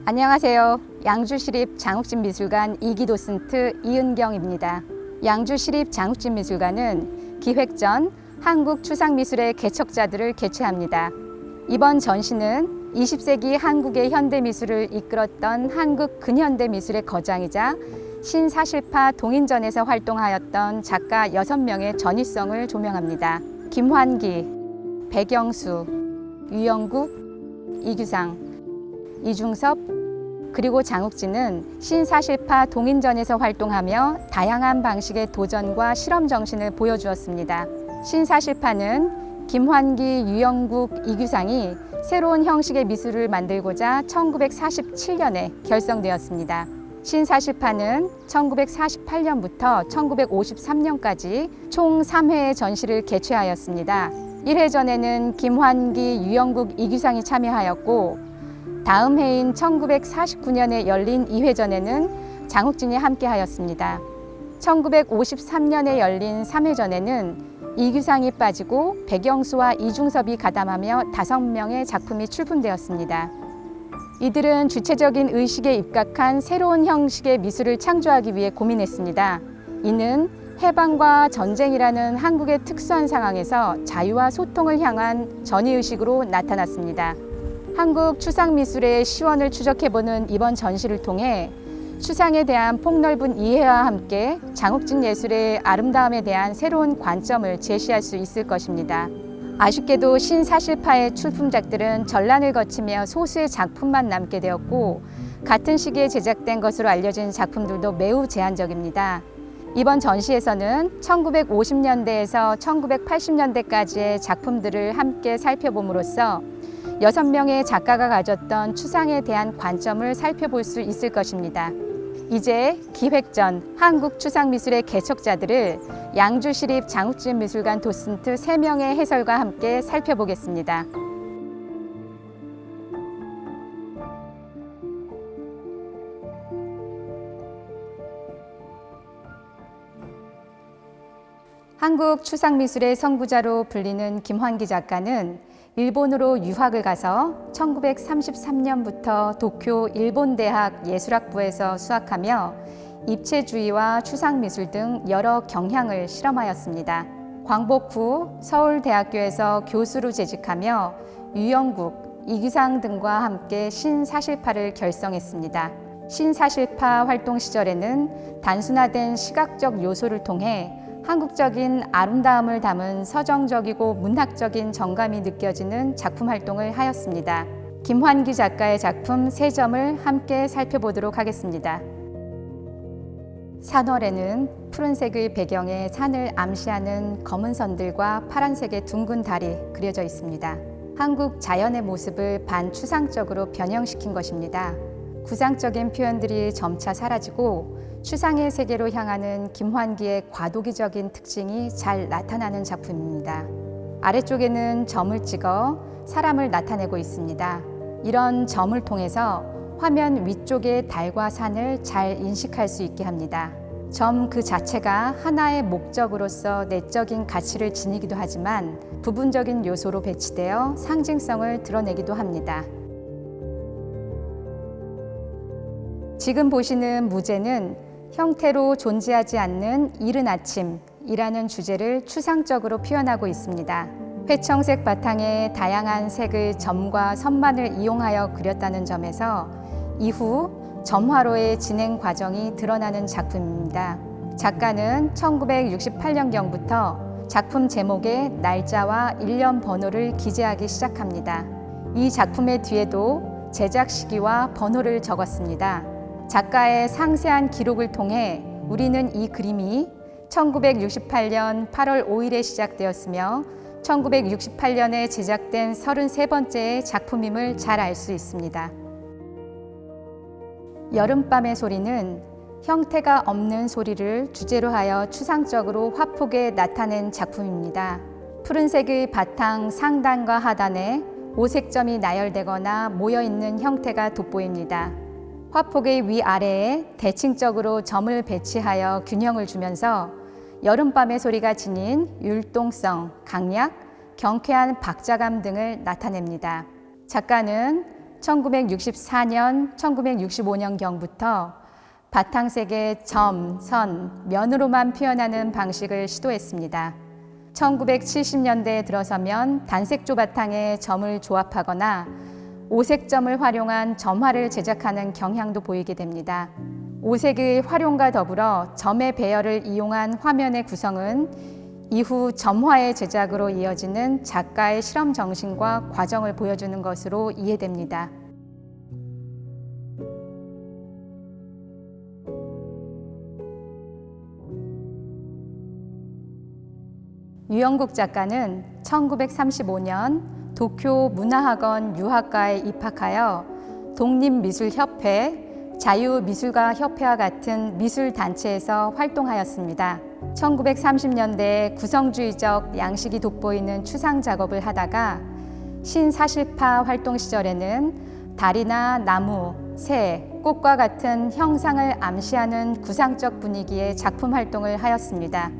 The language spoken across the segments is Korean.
안녕하세요. 양주시립 장욱진미술관 2기 도슨트 이은경입니다. 양주시립 장욱진미술관은 기획 전 한국 추상미술의 개척자들을 개최합니다. 이번 전시는 20세기 한국의 현대미술을 이끌었던 한국 근현대미술의 거장이자 신사실파 동인전에서 활동하였던 작가 6명의 전위성을 조명합니다. 김환기, 백영수, 유영국, 이규상, 이중섭, 그리고 장욱진은 신사실파 동인전에서 활동하며 다양한 방식의 도전과 실험 정신을 보여주었습니다. 신사실파는 김환기, 유영국, 이규상이 새로운 형식의 미술을 만들고자 1947년에 결성되었습니다. 신사실파는 1948년부터 1953년까지 총 3회의 전시를 개최하였습니다. 1회전에는 김환기, 유영국, 이규상이 참여하였고 다음 해인 1949년에 열린 2회전에는 장욱진이 함께하였습니다. 1953년에 열린 3회전에는 이규상이 빠지고 백영수와 이중섭이 가담하며 5명의 작품이 출품되었습니다. 이들은 주체적인 의식에 입각한 새로운 형식의 미술을 창조하기 위해 고민했습니다. 이는 해방과 전쟁이라는 한국의 특수한 상황에서 자유와 소통을 향한 전위의식으로 나타났습니다. 한국 추상미술의 시원을 추적해보는 이번 전시를 통해 추상에 대한 폭넓은 이해와 함께 장욱진 예술의 아름다움에 대한 새로운 관점을 제시할 수 있을 것입니다. 아쉽게도 신사실파의 출품작들은 전란을 거치며 소수의 작품만 남게 되었고 같은 시기에 제작된 것으로 알려진 작품들도 매우 제한적입니다. 이번 전시에서는 1950년대에서 1980년대까지의 작품들을 함께 살펴봄으로써 6명의 작가가 가졌던 추상에 대한 관점을 살펴볼 수 있을 것입니다. 이제 기획 전 한국 추상미술의 개척자들을 양주시립 장욱진미술관 도슨트 3명의 해설과 함께 살펴보겠습니다. 한국 추상미술의 선구자로 불리는 김환기 작가는 일본으로 유학을 가서 1933년부터 도쿄 일본대학 예술학부에서 수학하며 입체주의와 추상미술 등 여러 경향을 실험하였습니다. 광복 후 서울대학교에서 교수로 재직하며 유영국, 이규상 등과 함께 신사실파를 결성했습니다. 신사실파 활동 시절에는 단순화된 시각적 요소를 통해 한국적인 아름다움을 담은 서정적이고 문학적인 정감이 느껴지는 작품 활동을 하였습니다. 김환기 작가의 작품 3점을 함께 살펴보도록 하겠습니다. 산월에는 푸른색의 배경에 산을 암시하는 검은 선들과 파란색의 둥근 달이 그려져 있습니다. 한국 자연의 모습을 반추상적으로 변형시킨 것입니다. 구상적인 표현들이 점차 사라지고 추상의 세계로 향하는 김환기의 과도기적인 특징이 잘 나타나는 작품입니다. 아래쪽에는 점을 찍어 사람을 나타내고 있습니다. 이런 점을 통해서 화면 위쪽의 달과 산을 잘 인식할 수 있게 합니다. 점 그 자체가 하나의 목적으로서 내적인 가치를 지니기도 하지만 부분적인 요소로 배치되어 상징성을 드러내기도 합니다. 지금 보시는 무제는 형태로 존재하지 않는 이른 아침이라는 주제를 추상적으로 표현하고 있습니다. 회청색 바탕에 다양한 색의 점과 선만을 이용하여 그렸다는 점에서 이후 점화로의 진행 과정이 드러나는 작품입니다. 작가는 1968년경부터 작품 제목에 날짜와 일련 번호를 기재하기 시작합니다. 이 작품의 뒤에도 제작 시기와 번호를 적었습니다. 작가의 상세한 기록을 통해 우리는 이 그림이 1968년 8월 5일에 시작되었으며 1968년에 제작된 33번째의 작품임을 잘 알 수 있습니다. 여름밤의 소리는 형태가 없는 소리를 주제로 하여 추상적으로 화폭에 나타낸 작품입니다. 푸른색의 바탕 상단과 하단에 오색점이 나열되거나 모여있는 형태가 돋보입니다. 화폭의 위아래에 대칭적으로 점을 배치하여 균형을 주면서 여름밤의 소리가 지닌 율동성, 강약, 경쾌한 박자감 등을 나타냅니다. 작가는 1964년, 1965년경부터 바탕색의 점, 선, 면으로만 표현하는 방식을 시도했습니다. 1970년대에 들어서면 단색조 바탕에 점을 조합하거나 오색점을 활용한 점화를 제작하는 경향도 보이게 됩니다. 오색의 활용과 더불어 점의 배열을 이용한 화면의 구성은 이후 점화의 제작으로 이어지는 작가의 실험 정신과 과정을 보여주는 것으로 이해됩니다. 유영국 작가는 1935년 도쿄 문화학원 유학과에 입학하여 독립미술협회, 자유미술가협회와 같은 미술단체에서 활동하였습니다. 1930년대에 구성주의적 양식이 돋보이는 추상 작업을 하다가 신사실파 활동 시절에는 달이나 나무, 새, 꽃과 같은 형상을 암시하는 구상적 분위기의 작품 활동을 하였습니다.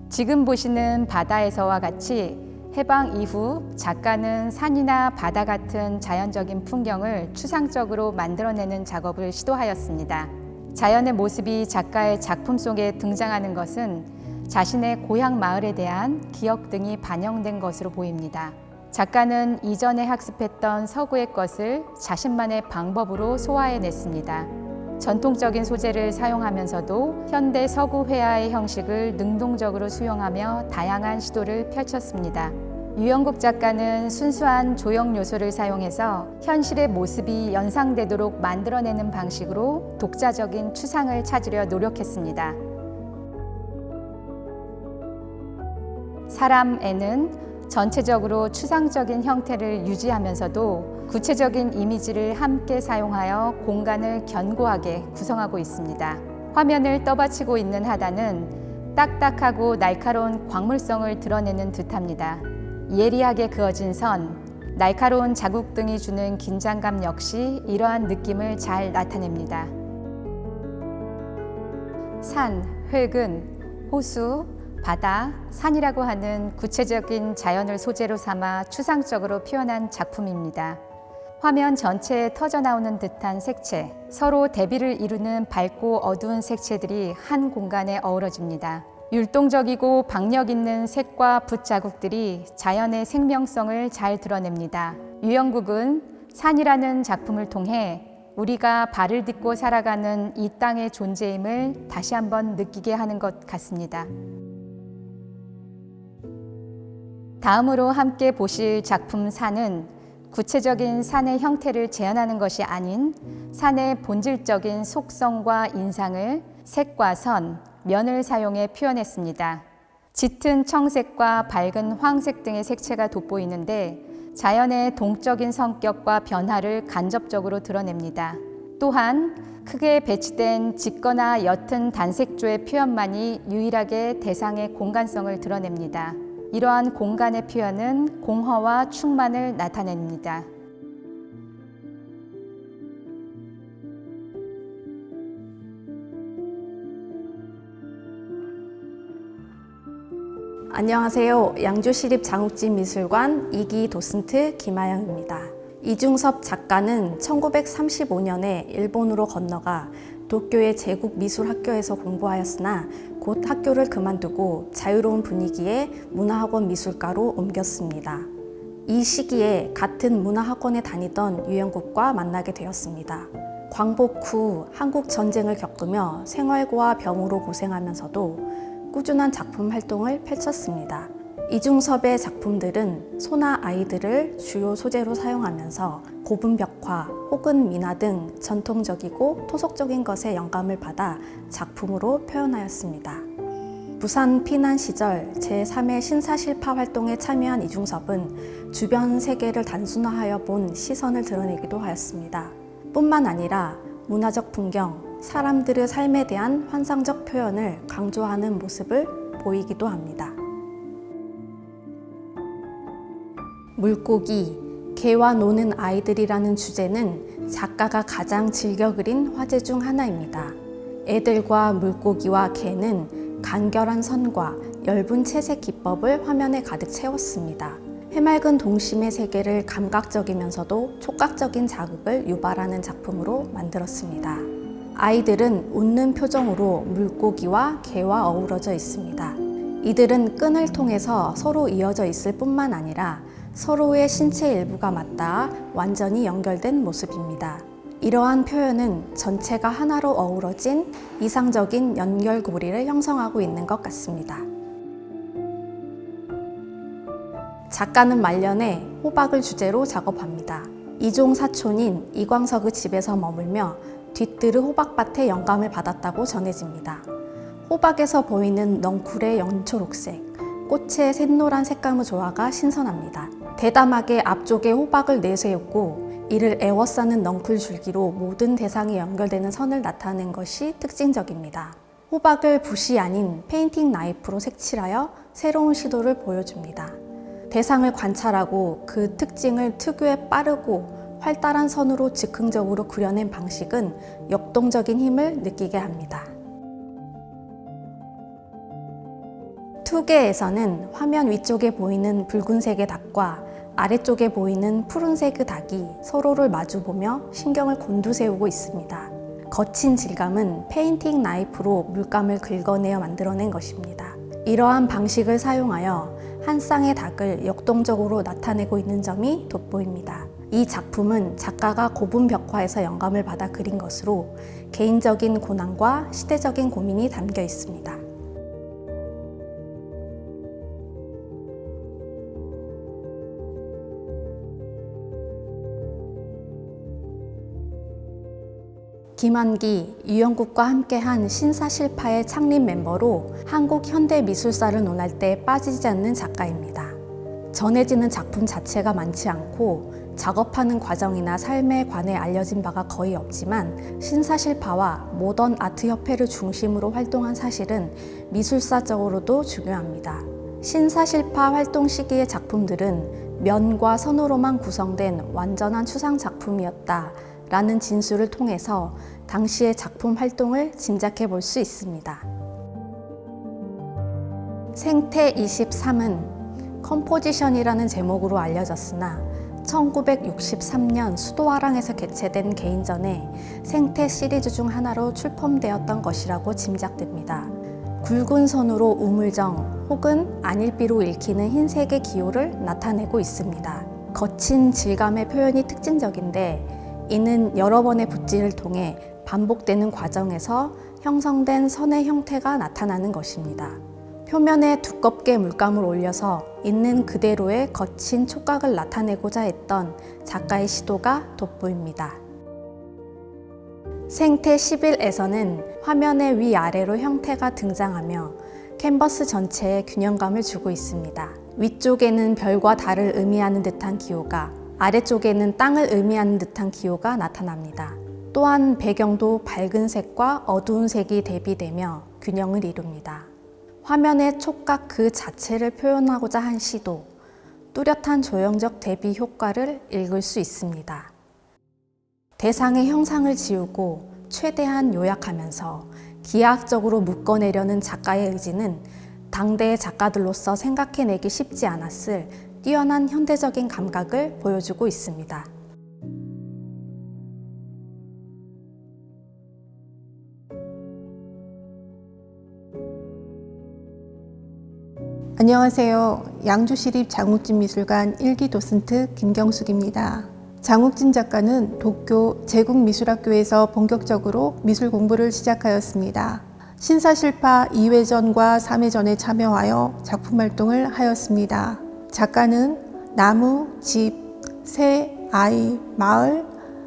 지금 보시는 바다에서와 같이 해방 이후 작가는 산이나 바다 같은 자연적인 풍경을 추상적으로 만들어내는 작업을 시도하였습니다. 자연의 모습이 작가의 작품 속에 등장하는 것은 자신의 고향 마을에 대한 기억 등이 반영된 것으로 보입니다. 작가는 이전에 학습했던 서구의 것을 자신만의 방법으로 소화해냈습니다. 전통적인 소재를 사용하면서도 현대 서구 회화의 형식을 능동적으로 수용하며 다양한 시도를 펼쳤습니다. 유영국 작가는 순수한 조형 요소를 사용해서 현실의 모습이 연상되도록 만들어내는 방식으로 독자적인 추상을 찾으려 노력했습니다. 사람에는 전체적으로 추상적인 형태를 유지하면서도 구체적인 이미지를 함께 사용하여 공간을 견고하게 구성하고 있습니다. 화면을 떠받치고 있는 하단은 딱딱하고 날카로운 광물성을 드러내는 듯합니다. 예리하게 그어진 선, 날카로운 자국 등이 주는 긴장감 역시 이러한 느낌을 잘 나타냅니다. 산, 흙은 호수, 바다, 산이라고 하는 구체적인 자연을 소재로 삼아 추상적으로 표현한 작품입니다. 화면 전체에 터져나오는 듯한 색채, 서로 대비를 이루는 밝고 어두운 색채들이 한 공간에 어우러집니다. 율동적이고 박력 있는 색과 붓 자국들이 자연의 생명성을 잘 드러냅니다. 유영국은 산이라는 작품을 통해 우리가 발을 딛고 살아가는 이 땅의 존재임을 다시 한번 느끼게 하는 것 같습니다. 다음으로 함께 보실 작품 산은 구체적인 산의 형태를 재현하는 것이 아닌 산의 본질적인 속성과 인상을 색과 선, 면을 사용해 표현했습니다. 짙은 청색과 밝은 황색 등의 색채가 돋보이는데 자연의 동적인 성격과 변화를 간접적으로 드러냅니다. 또한 크게 배치된 짙거나 옅은 단색조의 표현만이 유일하게 대상의 공간성을 드러냅니다. 이러한 공간의 표현은 공허와 충만을 나타냅니다. 안녕하세요. 양주시립장욱진미술관 2기 도슨트 김아영입니다. 이중섭 작가는 1935년에 일본으로 건너가 도쿄의 제국미술학교에서 공부하였으나 곧 학교를 그만두고 자유로운 분위기의 문화학원 미술과로 옮겼습니다. 이 시기에 같은 문화학원에 다니던 유영국과 만나게 되었습니다. 광복 후 한국 전쟁을 겪으며 생활고와 병으로 고생하면서도 꾸준한 작품 활동을 펼쳤습니다. 이중섭의 작품들은 소나 아이들을 주요 소재로 사용하면서 고분 벽화 혹은 미나 등 전통적이고 토속적인 것에 영감을 받아 작품으로 표현하였습니다. 부산 피난 시절 제3회 신사실파 활동에 참여한 이중섭은 주변 세계를 단순화하여 본 시선을 드러내기도 하였습니다. 뿐만 아니라 문화적 풍경, 사람들의 삶에 대한 환상적 표현을 강조하는 모습을 보이기도 합니다. 물고기, 개와 노는 아이들이라는 주제는 작가가 가장 즐겨 그린 화제 중 하나입니다. 애들과 물고기와 개는 간결한 선과 엷은 채색 기법을 화면에 가득 채웠습니다. 해맑은 동심의 세계를 감각적이면서도 촉각적인 자극을 유발하는 작품으로 만들었습니다. 아이들은 웃는 표정으로 물고기와 개와 어우러져 있습니다. 이들은 끈을 통해서 서로 이어져 있을 뿐만 아니라 서로의 신체 일부가 맞닿아 완전히 연결된 모습입니다. 이러한 표현은 전체가 하나로 어우러진 이상적인 연결고리를 형성하고 있는 것 같습니다. 작가는 말년에 호박을 주제로 작업합니다. 이종 사촌인 이광석의 집에서 머물며 뒤뜰의 호박밭에 영감을 받았다고 전해집니다. 호박에서 보이는 넝쿨의 연초록색, 꽃의 샛노란 색감의 조화가 신선합니다. 대담하게 앞쪽에 호박을 내세우고 이를 에워싸는 넝쿨 줄기로 모든 대상이 연결되는 선을 나타낸 것이 특징적입니다. 호박을 붓이 아닌 페인팅 나이프로 색칠하여 새로운 시도를 보여줍니다. 대상을 관찰하고 그 특징을 특유의 빠르고 활달한 선으로 즉흥적으로 그려낸 방식은 역동적인 힘을 느끼게 합니다. 투게에서는 화면 위쪽에 보이는 붉은색의 닭과 아래쪽에 보이는 푸른색의 닭이 서로를 마주보며 신경을 곤두세우고 있습니다. 거친 질감은 페인팅 나이프로 물감을 긁어내어 만들어낸 것입니다. 이러한 방식을 사용하여 한 쌍의 닭을 역동적으로 나타내고 있는 점이 돋보입니다. 이 작품은 작가가 고분 벽화에서 영감을 받아 그린 것으로 개인적인 고난과 시대적인 고민이 담겨 있습니다. 김환기, 유영국과 함께한 신사실파의 창립 멤버로 한국 현대미술사를 논할 때 빠지지 않는 작가입니다. 전해지는 작품 자체가 많지 않고 작업하는 과정이나 삶에 관해 알려진 바가 거의 없지만 신사실파와 모던 아트협회를 중심으로 활동한 사실은 미술사적으로도 중요합니다. 신사실파 활동 시기의 작품들은 면과 선으로만 구성된 완전한 추상 작품이었다 라는 진술을 통해서 당시의 작품 활동을 짐작해 볼 수 있습니다. 생태 23은 컴포지션이라는 제목으로 알려졌으나 1963년 수도화랑에서 개최된 개인전에 생태 시리즈 중 하나로 출품되었던 것이라고 짐작됩니다. 굵은 선으로 우물정 혹은 안일비로 읽히는 흰색의 기호를 나타내고 있습니다. 거친 질감의 표현이 특징적인데 이는 여러 번의 붓질을 통해 반복되는 과정에서 형성된 선의 형태가 나타나는 것입니다. 표면에 두껍게 물감을 올려서 있는 그대로의 거친 촉각을 나타내고자 했던 작가의 시도가 돋보입니다. 생태 11에서는 화면의 위아래로 형태가 등장하며 캔버스 전체에 균형감을 주고 있습니다. 위쪽에는 별과 달을 의미하는 듯한 기호가, 아래쪽에는 땅을 의미하는 듯한 기호가 나타납니다. 또한 배경도 밝은 색과 어두운 색이 대비되며 균형을 이룹니다. 화면의 촉각 그 자체를 표현하고자 한 시도, 뚜렷한 조형적 대비 효과를 읽을 수 있습니다. 대상의 형상을 지우고 최대한 요약하면서 기하학적으로 묶어내려는 작가의 의지는 당대의 작가들로서 생각해내기 쉽지 않았을 뛰어난 현대적인 감각을 보여주고 있습니다. 안녕하세요. 양주시립 장욱진미술관 1기 도슨트 김경숙입니다. 장욱진 작가는 도쿄 제국미술학교에서 본격적으로 미술 공부를 시작하였습니다. 신사실파 2회전과 3회전에 참여하여 작품 활동을 하였습니다. 작가는 나무, 집, 새, 아이, 마을,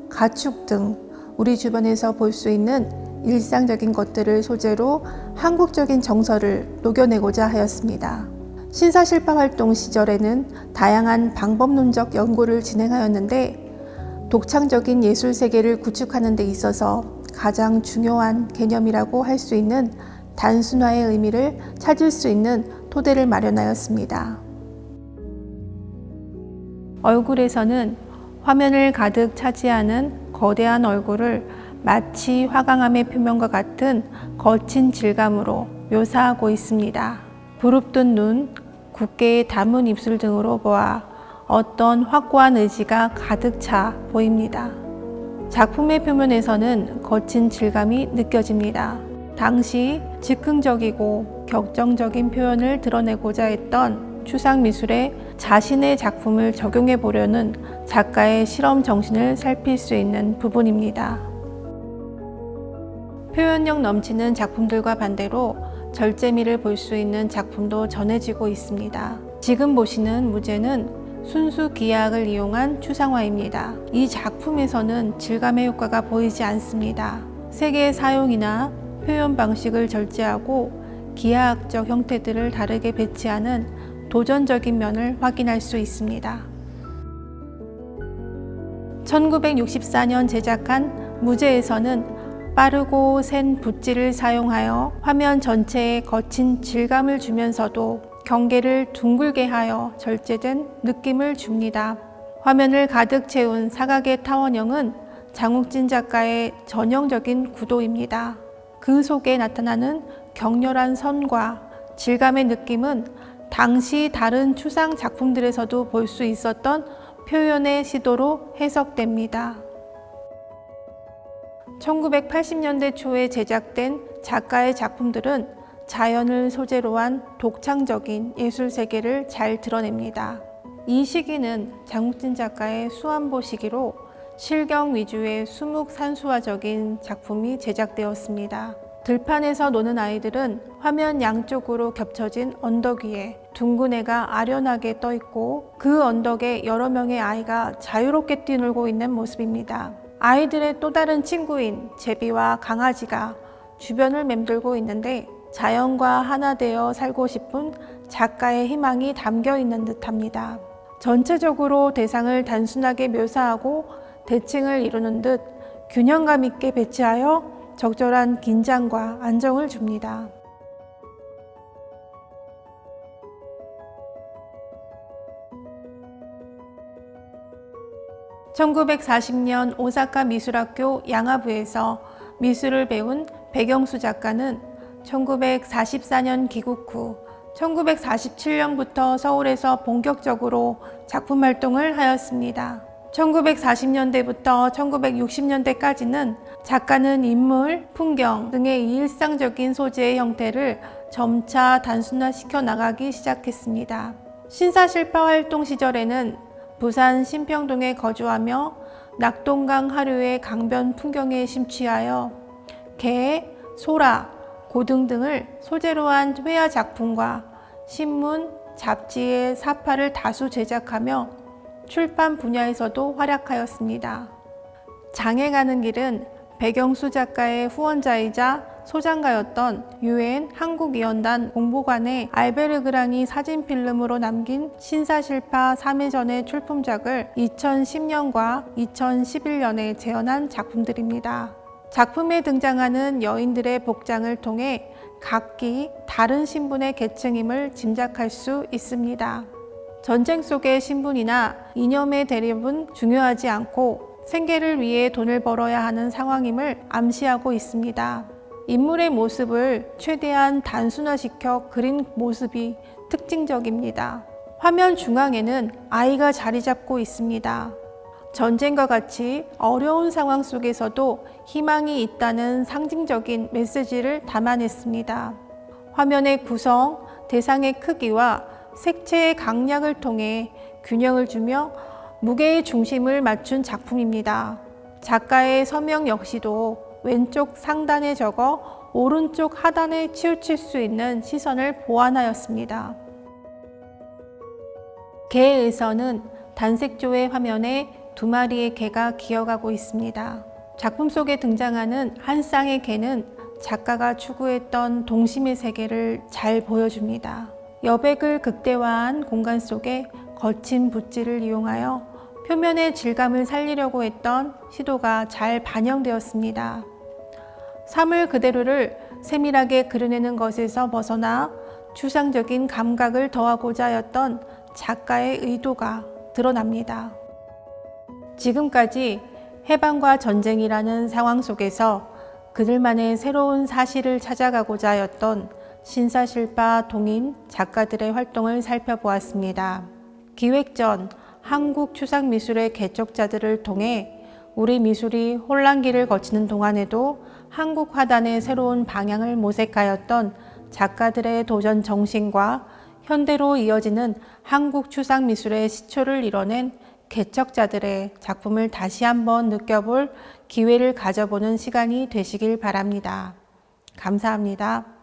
가축 등 우리 주변에서 볼 수 있는 일상적인 것들을 소재로 한국적인 정서를 녹여내고자 하였습니다. 신사실파 활동 시절에는 다양한 방법론적 연구를 진행하였는데 독창적인 예술 세계를 구축하는 데 있어서 가장 중요한 개념이라고 할 수 있는 단순화의 의미를 찾을 수 있는 토대를 마련하였습니다. 얼굴에서는 화면을 가득 차지하는 거대한 얼굴을 마치 화강암의 표면과 같은 거친 질감으로 묘사하고 있습니다. 부릅뜬 눈, 굳게 담은 입술 등으로 보아 어떤 확고한 의지가 가득 차 보입니다. 작품의 표면에서는 거친 질감이 느껴집니다. 당시 즉흥적이고 격정적인 표현을 드러내고자 했던 추상 미술에 자신의 작품을 적용해 보려는 작가의 실험 정신을 살필 수 있는 부분입니다. 표현력 넘치는 작품들과 반대로 절제미를 볼 수 있는 작품도 전해지고 있습니다. 지금 보시는 무제는 순수 기하학을 이용한 추상화입니다. 이 작품에서는 질감의 효과가 보이지 않습니다. 색의 사용이나 표현 방식을 절제하고 기하학적 형태들을 다르게 배치하는 도전적인 면을 확인할 수 있습니다. 1964년 제작한 무제에서는 빠르고 센 붓질을 사용하여 화면 전체에 거친 질감을 주면서도 경계를 둥글게 하여 절제된 느낌을 줍니다. 화면을 가득 채운 사각의 타원형은 장욱진 작가의 전형적인 구도입니다. 그 속에 나타나는 격렬한 선과 질감의 느낌은 당시 다른 추상 작품들에서도 볼 수 있었던 표현의 시도로 해석됩니다. 1980년대 초에 제작된 작가의 작품들은 자연을 소재로 한 독창적인 예술 세계를 잘 드러냅니다. 이 시기는 장욱진 작가의 수안보 시기로 실경 위주의 수묵산수화적인 작품이 제작되었습니다. 들판에서 노는 아이들은 화면 양쪽으로 겹쳐진 언덕 위에 둥근 애가 아련하게 떠 있고 그 언덕에 여러 명의 아이가 자유롭게 뛰놀고 있는 모습입니다. 아이들의 또 다른 친구인 제비와 강아지가 주변을 맴돌고 있는데 자연과 하나 되어 살고 싶은 작가의 희망이 담겨 있는 듯합니다. 전체적으로 대상을 단순하게 묘사하고 대칭을 이루는 듯 균형감 있게 배치하여 적절한 긴장과 안정을 줍니다. (1940년) 오사카 미술학교 양하부에서 미술을 배운 백영수 작가는 1944년 귀국 후 1947년부터 서울에서 본격적으로 작품 활동을 하였습니다. 1940년대부터 1960년대까지는 작가는 인물, 풍경 등의 일상적인 소재의 형태를 점차 단순화시켜 나가기 시작했습니다. 신사실파 활동 시절에는 부산 신평동에 거주하며 낙동강 하류의 강변 풍경에 심취하여 개, 소라, 고등 등을 소재로 한 회화 작품과 신문, 잡지의 사파를 다수 제작하며 출판 분야에서도 활약하였습니다. 장에 가는 길은 백영수 작가의 후원자이자 소장가였던 UN 한국위원단 공보관의 알베르그랑이 사진필름으로 남긴 신사실파 3회전의 출품작을 2010년과 2011년에 재현한 작품들입니다. 작품에 등장하는 여인들의 복장을 통해 각기 다른 신분의 계층임을 짐작할 수 있습니다. 전쟁 속의 신분이나 이념의 대립은 중요하지 않고 생계를 위해 돈을 벌어야 하는 상황임을 암시하고 있습니다. 인물의 모습을 최대한 단순화시켜 그린 모습이 특징적입니다. 화면 중앙에는 아이가 자리 잡고 있습니다. 전쟁과 같이 어려운 상황 속에서도 희망이 있다는 상징적인 메시지를 담아냈습니다. 화면의 구성, 대상의 크기와 색채의 강약을 통해 균형을 주며 무게의 중심을 맞춘 작품입니다. 작가의 서명 역시도 왼쪽 상단에 적어 오른쪽 하단에 치우칠 수 있는 시선을 보완하였습니다. 개에서는 단색조의 화면에 두 마리의 개가 기어가고 있습니다. 작품 속에 등장하는 한 쌍의 개는 작가가 추구했던 동심의 세계를 잘 보여줍니다. 여백을 극대화한 공간 속에 거친 붓질을 이용하여 표면의 질감을 살리려고 했던 시도가 잘 반영되었습니다. 사물 그대로를 세밀하게 그려내는 것에서 벗어나 추상적인 감각을 더하고자 하였던 작가의 의도가 드러납니다. 지금까지 해방과 전쟁이라는 상황 속에서 그들만의 새로운 사실을 찾아가고자 하였던 신사실파 동인 작가들의 활동을 살펴보았습니다. 기획 전 한국 추상 미술의 개척자들을 통해 우리 미술이 혼란기를 거치는 동안에도 한국 화단의 새로운 방향을 모색하였던 작가들의 도전 정신과 현대로 이어지는 한국 추상 미술의 시초를 이뤄낸 개척자들의 작품을 다시 한번 느껴볼 기회를 가져보는 시간이 되시길 바랍니다. 감사합니다.